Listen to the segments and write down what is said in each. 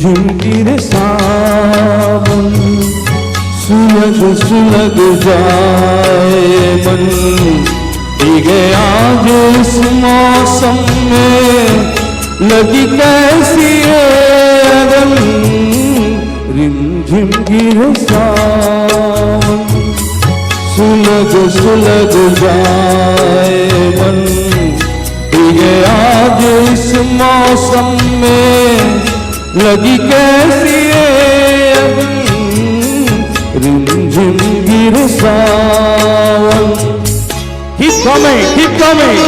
रिमझिम गिरे सावन, सुलग सुलग जाए मन, भीगे आज इस मौसम में लगी कैसी अगन। रिमझिम गिरे सावन, सुलग सुलग जाए मन, भीगे आज इस मौसम में लगी कैसी अगन। रिमझिम गिरे सावन। Keep coming, keep coming.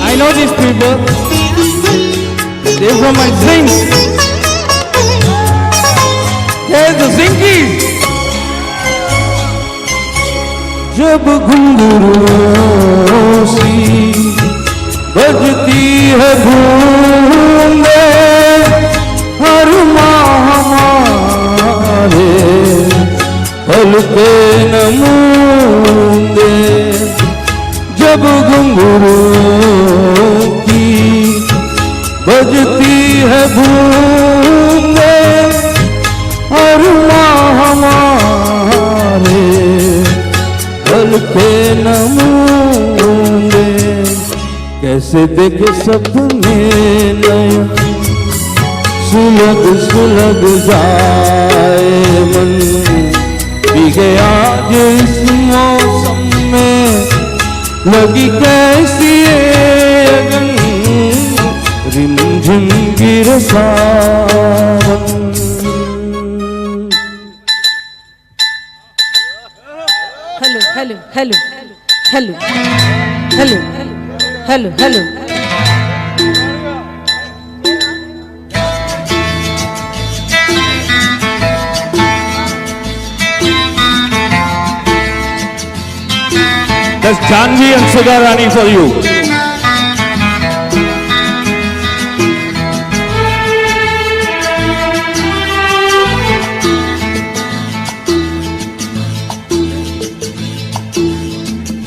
I know these people. They're from my Zinc. Here's the Zinkies. जब घुंघरूओं सी बजती है बूंदे, हर माह हमारे पलके नमूंदे। जब घुंघरूओं की बजती है बूंदे, हर माह हमारे पलके नमूंदे। कैसे देखे सपने नए, सुलग सुलग जाए मन, भीगे आज इस मौसम में लगी कैसी अगन। रिमझिम गिरे सावन। Hello hello hello hello hello hello hello. That's Janvi and Sudha Rani for you.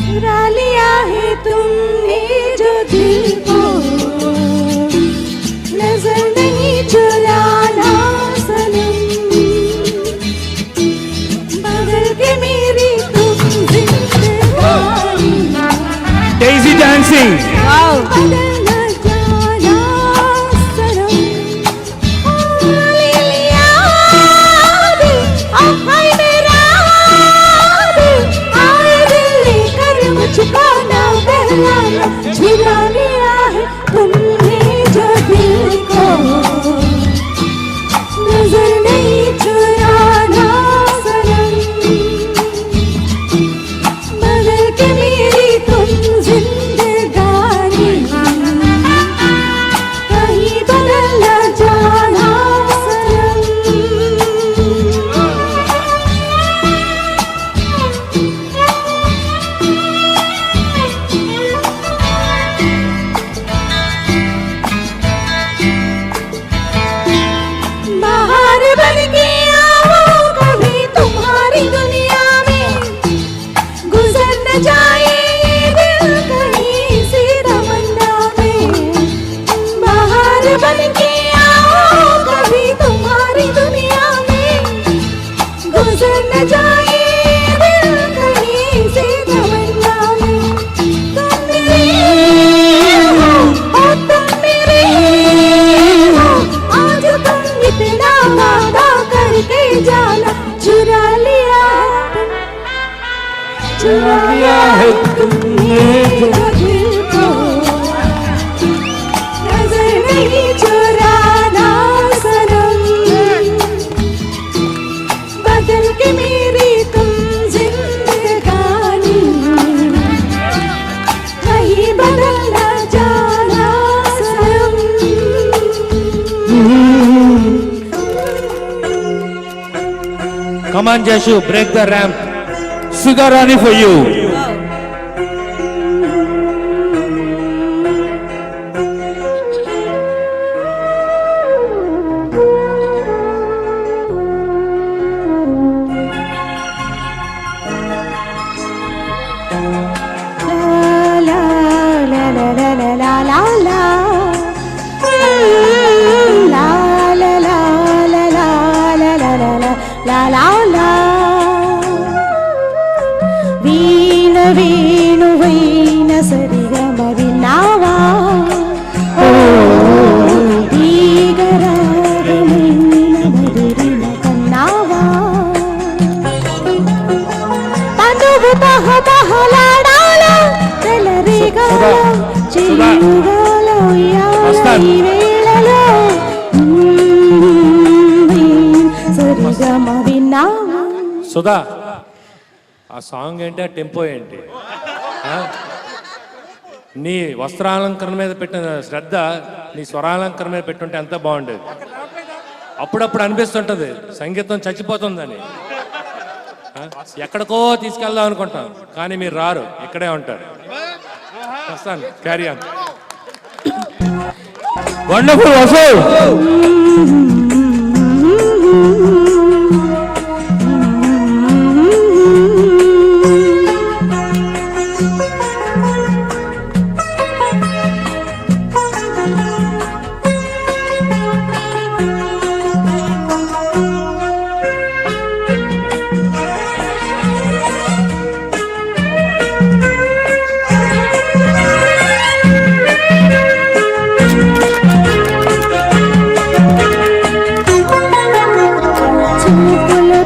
चुरा लिया है तुमने जो दिल को, नजर नहीं चुराना सनम, बदल के मेरी तुम जिंदगानी। Daisy dancing. Wow. बदलना जाना सनम, ले लिया दिल, हाय मेरा दिल, आए दिल लेकर मुझको ना बहलाना। चुरा लिया है तुमने जो दिल को, नजर नहीं चुराना सनम, बदल के मेरी तुम जिंदगानी। कहीं बदल न जाना सनम। बाहर बन के आओ कभी तुम्हारी दुनिया में, गुजर न जाए ये दिल कहीं सी तमन्ना में। बाहर बन के आओ कभी तुम्हारी दुनिया में, गुजर न जाए ये दिल कहीं सी तमन्ना में। तुम मेरे हो, ओ तुम मेरे हो, आज तुम इतना वादा करके जाना। चुरा लिया है तुमने जो दिल को, नजर नहीं चुराना सनम, बदल के मेरी तुम जिंदगानी। कहीं बदल न जाना सनम। Come on, Jashu, break the ramp. Sudha Rani for you. La la la la la la la la. వీణ వేణువైన సరిగమ విన్నావా ఈగరాగమైన మధురిమ కన్నావా తనువు తహతహలాడాల తెలరేగాల చిరుగాల ఈ వేళలో సరిగమ విన్నావా. సుధా, ఆ సాంగ్ ఏంటి, ఆ టెంపో ఏంటి? నీ వస్త్రాలంకరణ మీద పెట్టిన శ్రద్ధ నీ స్వరాలంకరణ మీద పెట్టుంటే ఎంత బాగుండేది. అప్పుడప్పుడు అనిపిస్తుంటుంది సంగీతం చచ్చిపోతుందని. ఎక్కడికో తీసుకెళ్దాం అనుకుంటాం, కానీ మీరు రారు, ఇక్కడే ఉంటారు. వస్తాను, క్యారీ ఆన్. వండర్ఫుల్ వసు.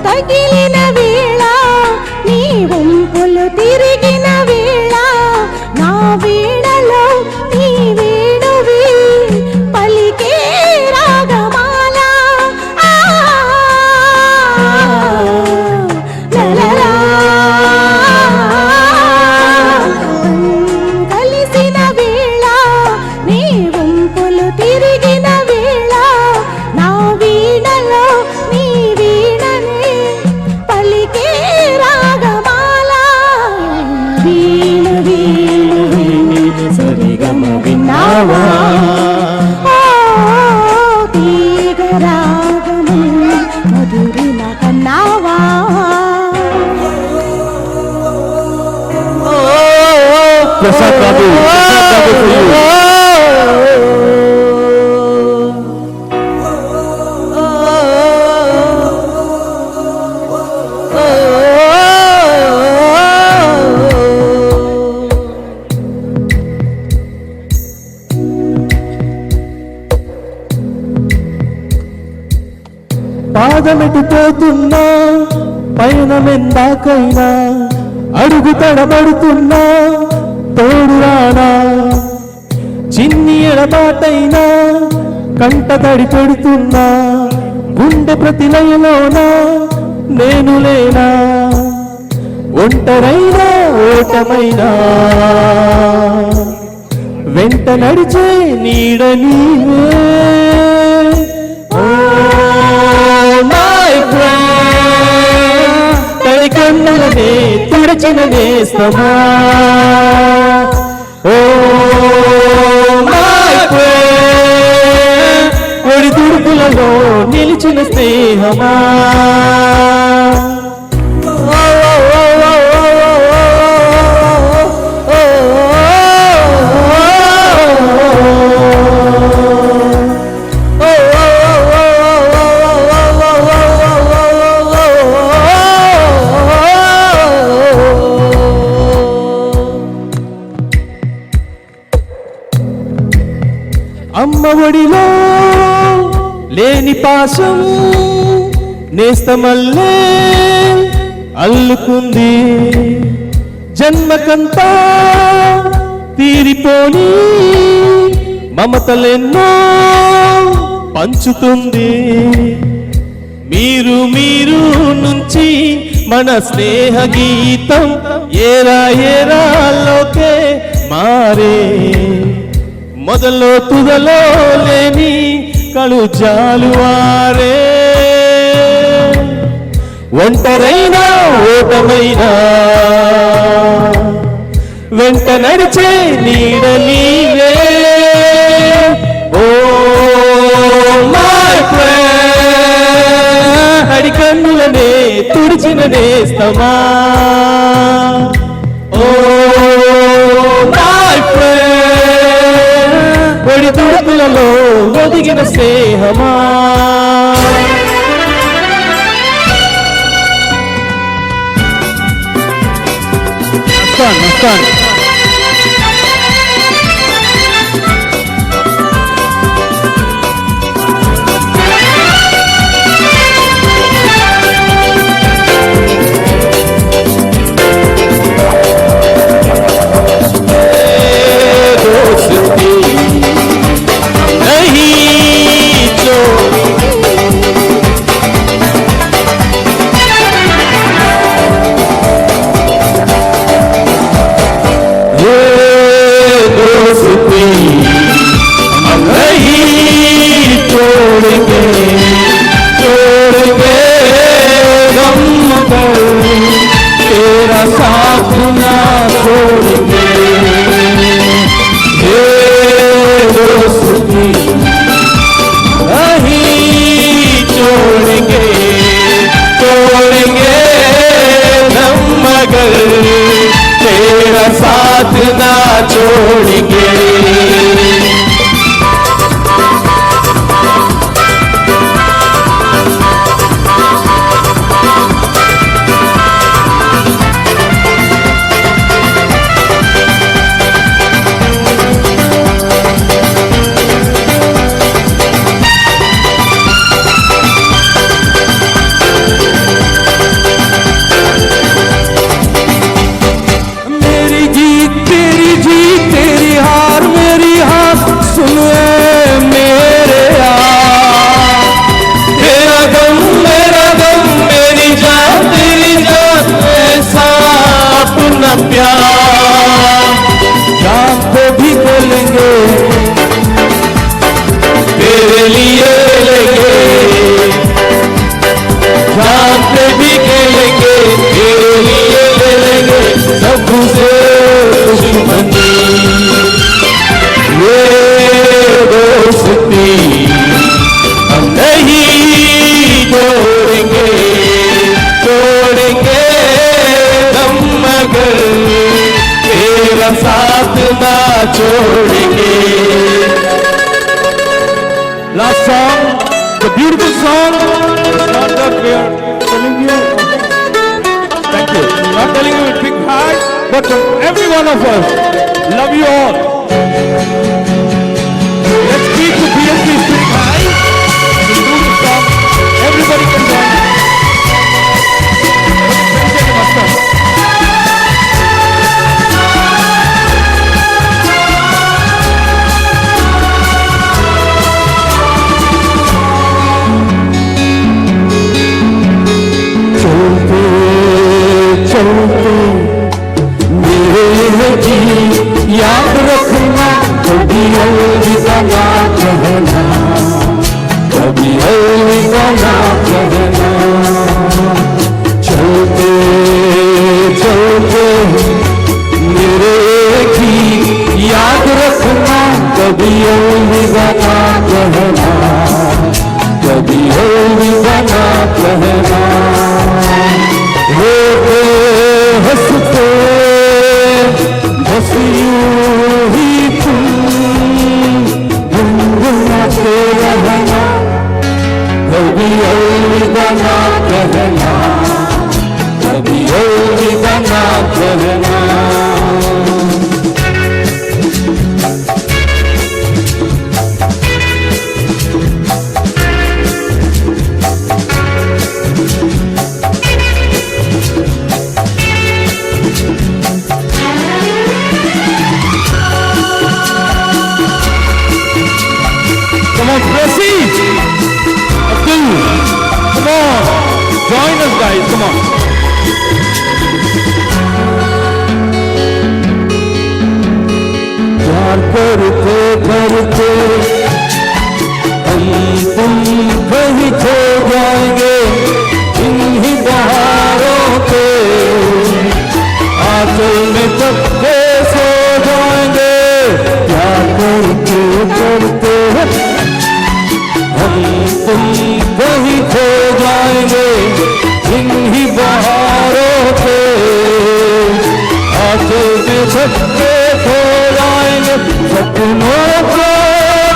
తగిలిన వేళ నీ వంపులు తిరిగిన వేళ నా వీణలో నీ వేణువి పలికే రాగమాల కలిసిన వేళ నీ వంపులు తిరిగిన వేళ నా వీణలో నీ పలికే రాగమాల వీణ వీణ సరిగమ విన్నావా తీగ రాగము మధురిమ కన్నావా. ప్రసాద్ బాబు, పాదమెట్టిపోతున్నా పయనమెందాకైనా అడుగు తడబడుతున్నా తోడురానా చిన్ని ఎడబాటైనా కంట తడి పెడుతున్నా గుండె ప్రతిలయలోనా నేను లేనా ఒంటరైనా ఓటమైనా వెంట నడిచే నీడ నీవే. తడి కన్నులనే తుడిచిన నేస్తమా ఓ మై ఫ్రెండ్, ఒడి తుడుపులలో నిలిచిన స్నేహమా. అమ్మ ఒడిలో లేని పాశం నేస్తమల్లే అల్లుకుంది, జన్మకంతా తీరిపోని మమతలెన్నో పంచుతుంది. మీరు మీరు నుంచి మన స్నేహ గీతం ఏరా ఏరాలోకే మారే, మొదలో తుదలో లేని కಳು జాలువారే. ఒంటరైనా ఓటమైనా వెంట నడిచే నీడ నీవే. ఓ మై ఫ్రెండ్, అడి కన్నులనే తుడిచిన నేస్తమా. ఓ మై ఫ్రెండ్, ఒడి తుడుపులలో ఒదిగిన స్నేహమా. मस्तान मस्तान साथ ना छोड़ेंगे। तेरे लिए लेंगे जान पे भी खेलेंगे, तेरे लिए लेंगे सबसे दुश्मनी। ये दोस्ती हम नहीं छोड़ेंगे, छोड़ेंगे हम मगर तेरा साथ ना छोड़ेंगे। Last song, the beautiful song. It's not that we are telling you. Thank you. Not telling you with big heart, but every one of us love you all. Let's keep the BSP spirit high. We'll do this song. Everybody can join. याद रखना कभी अलविदा ना कहना, कभी अलविदा ना कहना। चलते चलते मेरे की याद रखना कभी अलविदा ना कहना, कभी अलविदा ना कहना। रोते हंसते बस यूं ही तुम गुनगुनाते रहना, कभी अलविदा ना कहना, कभी अलविदा ना कहना। Come on, Pressy! Abdul! Come on! Join us, guys, come on! प्यार करते करते हम तुम कहीं खो जाएंगे, इन्हीं बहारों पे आंचल में चपके सो जाएंगे। प्यार करते करते हम तुम कहीं खो जाएंगे, इन्हीं बहारों पे आंचल में चपके खो जाएंगे। सपनों को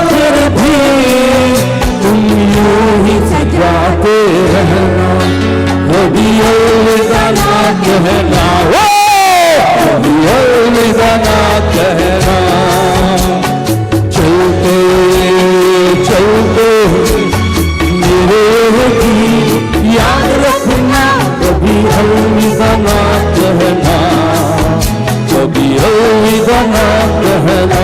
फिर भी तुम यूं ही सजाते रहना, कभी अलविदा ना कहना, कभी कहना, चलते चलते मेरे की याद रखना, कभी अलविदा ना कहना, कभी अलविदा ना कहना।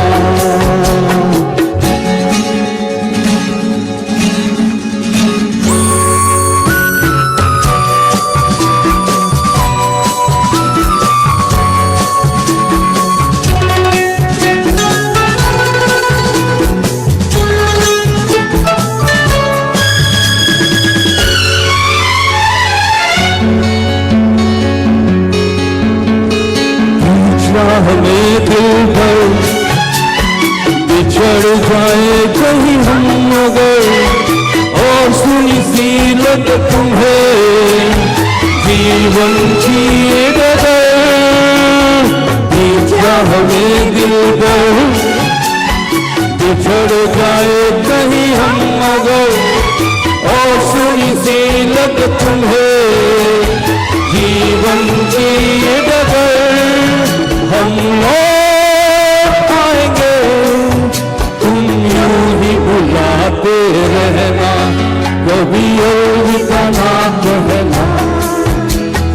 हमें दिल भर बिछड़ जाए कहीं हम मगर, और सुनी सी लग तुम्हें जीवन जिए बगैर। बीचा हमें दिल भर बिछड़ जाए कहीं हम मगर, और सुनी सी लग तुम्हें जीवन जिए बगैर। हम लौट आएंगे, तुम यूं ही बुलाते रहना, कभी अलविदा ना कहना,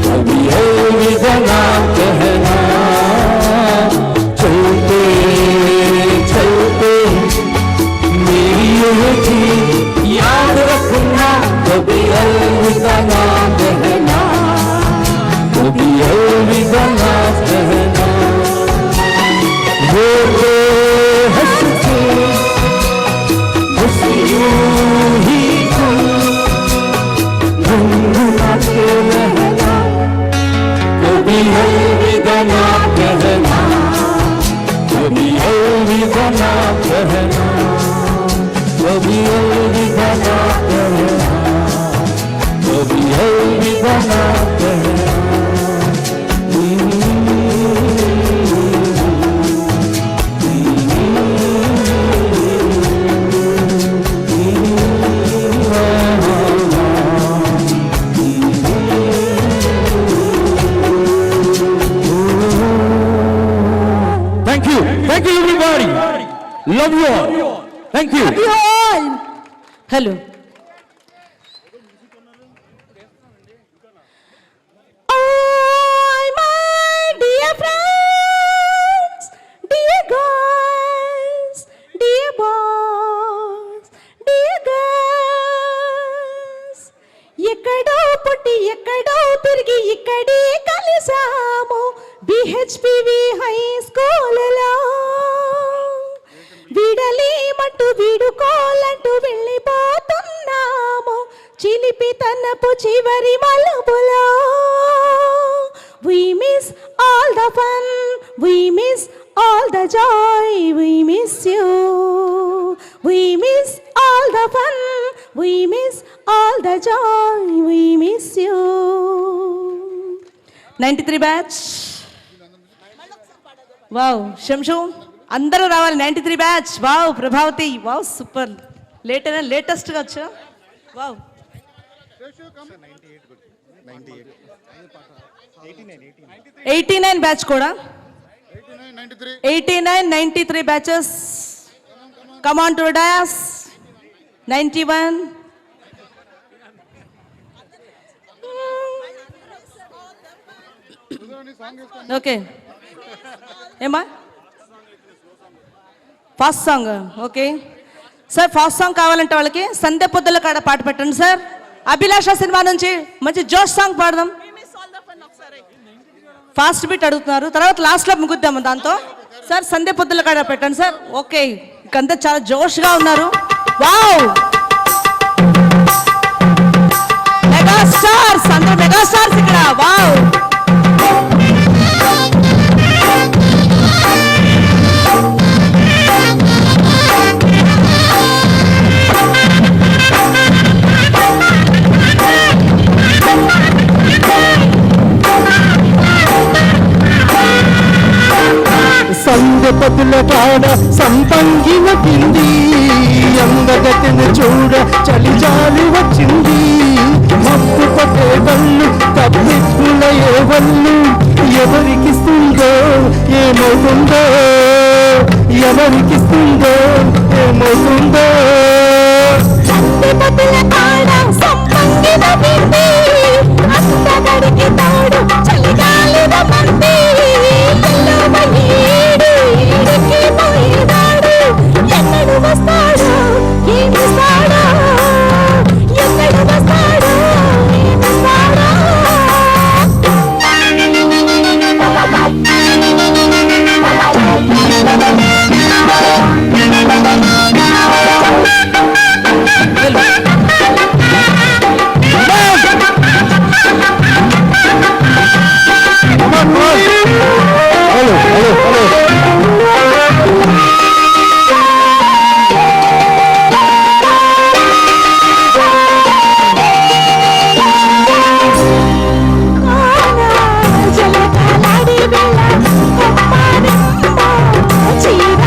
कभी अलविदा ना कहना। चलते चलते मेरी यही याद रखना, कभी अलविदा ना कहना, कभी अलविदा ना कहना। वो तो हंस के यूं ही गुनगुनाते रहना, कभी अलविदा ना कहना, कभी अलविदा ना कहना, कभी अलविदा ना कहना, कभी अलविदा ना कहना। Thank you everybody. Love you all. Thank you. Love you all. Hello. Oh, my dear friends, dear guys, dear boys, dear girls. ఎక్కడో పుట్టి ఎక్కడో తిరిగి ఇక్కడే కలిసాము బిహెచ్పివి హై స్కూల్లో. విడలేమంటూ వీడుకోలంటూ వెళ్ళిపోతున్నాము చిలిపితనపు చివరి మలుపులో. We miss all the fun, we miss all the joy, we miss you. We miss all the fun, we miss all the joy, we miss you. 93 batch. Wow Shamshu అందరూ రావాలి. 93 batch. Wow Prabhavati. Wow super. లేటెస్ట్గా వచ్చా. Wow 89 batch కూడా. 89, 93 batches. Come on to dance. 91. Okay ఏమా fast song. Okay sir fast song కావాలంటే వాళ్ళకి సంధ్య పొద్దుల కాడ పాట పెట్టండి సార్. అభిలాష సినిమా నుంచి మంచి జోష్ సాంగ్ పాడదాం. ఫాస్ట్ బీట్ అడుగుతున్నారు, తర్వాత లాస్ట్లో ముగుద్దాము దాంతో. సార్ సంధ్య పొద్దుల కాడ పెట్టండి సార్. ఓకే ఇకంతా చాలా జోష్గా ఉన్నారు. వావ్ మెగా స్టార్స్, అందరూ మెగా స్టార్స్ ఇక్కడ. వావ్ సంగపతుల కాడ సంపంగిన పిండి, అందగతిని చూడ చలి జాలి వచ్చింది. మప్పు పట్టే వల్లు కప్పిప్పుల ఏ వల్లు ఎవరికిస్తుందో ఏమవుతుందో. ఎవరికిస్తుందో ఏమవుతుందో సందెపతుల కాడ సంపంగిన బింది అందగడికి తోడు చలిగాలిన మంది ఎల్లవ ఈడు ఈడికి పోయినాడు ఎన్నడు వస్తాడు ఏమిస్తాడో ఎన్నడు వస్తాడు ఏమిస్తాడో హలో హలో హలో జలకాలాడి వెళ్ళ కొమ్మారెమ్మ చీర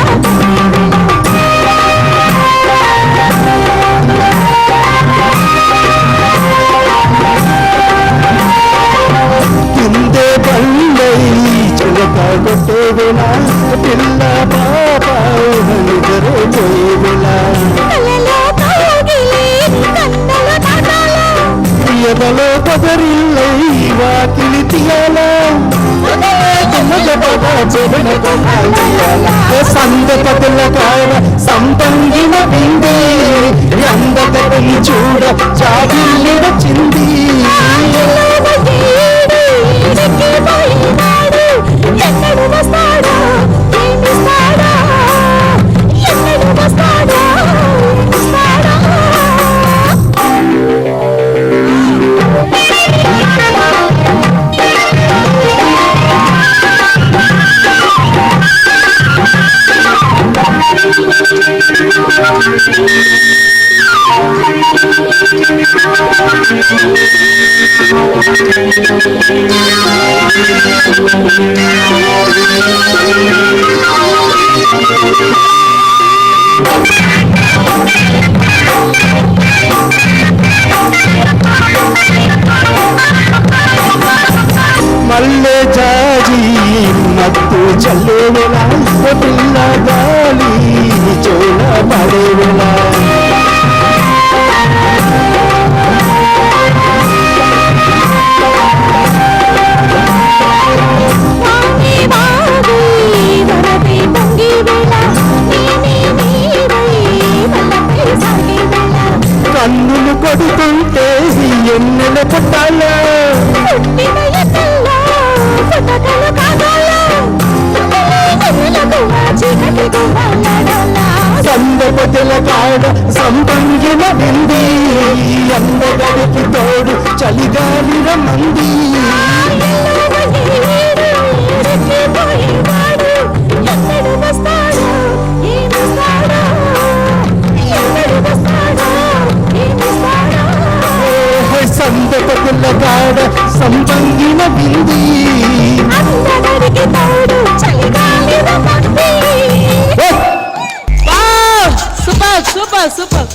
కిందే బండై చిలక కొట్టే వేళ పిల్ల పాప నిద్రపోయే వేళ కలలో కౌగిలి కన్నుల నాటాల ఎదలో పదరిల్లై వాకిలి తీయాల సందపతుల కాడ సంపంగిన బింది అందగని చూడ చాగిల్లి వచ్చింది ఎల్లవ ఈడు ఈడికి పోయినాడు ఎన్నడు వస్తాడో ఏమిస్తాడో ఎన్నడు వస్తాడో ఏమిస్తాడో మల్లె జాజి మత్తు చల్లే వేళ పిల్ల గాలి చోళ పడే వేళ వాణి వాడి వరది పొంగి వేళ నీని నీవై వల్లపై సాగి వేళ కన్నులు కొడుతుంటే ఎన్నెల పుట్టాల పుట్టిన ఎన్నెల్లో పుట్టకలు కాగాల ఎన్నెలకు చీకటి గువ్వలాడాల సందపతుల కాడ సంపంగిన బింది అందగడికి తోడు చలిగాలి రమ్మంది ఎల్లవ ఈడు ఈడికి పోయినాడు ఎన్నడు వస్తాడో ఏమిస్తాడో ఎన్నడు వస్తాడో ఏమిస్తాడో సందపతుల కాడ సంపంగిన బింది అందగడికి తోడు చలిగాలిన మంది సూపర్ సూపర్ సూపర్